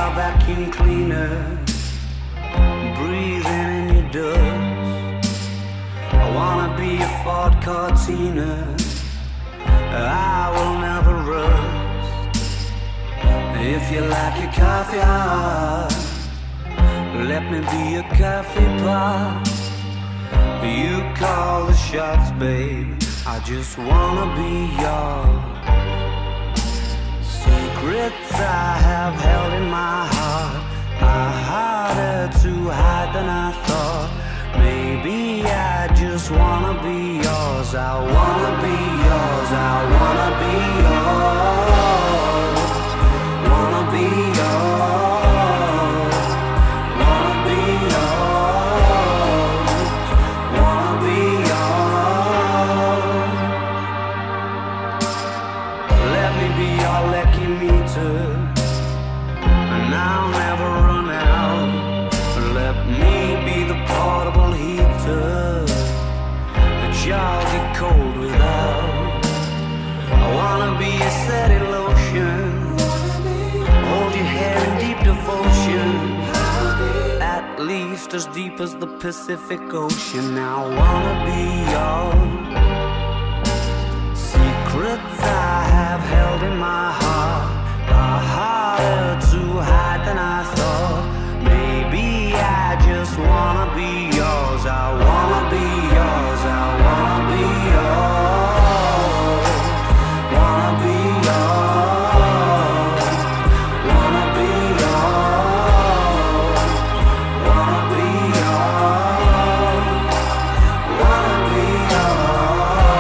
a vacuum cleaner, breathing in your dust. I wanna be a Ford Cortina, I will never rust. If you like your coffee hot, let me be a coffee pot. You call the shots, babe, I just wanna be yours. Secrets I have held in my heart are harder to hide than I thought. Maybe I just wanna be yours. I wanna be yours. I wanna be yours. Wanna be yours. Wanna be yours. Wanna be yours. Let me be your lucky meter, and I'll never run out. Let me be the portable heater that y'all get cold without. I wanna be a steady lotion, hold your hair in deep devotion, at least as deep as the Pacific Ocean. I wanna be yours. Secrets I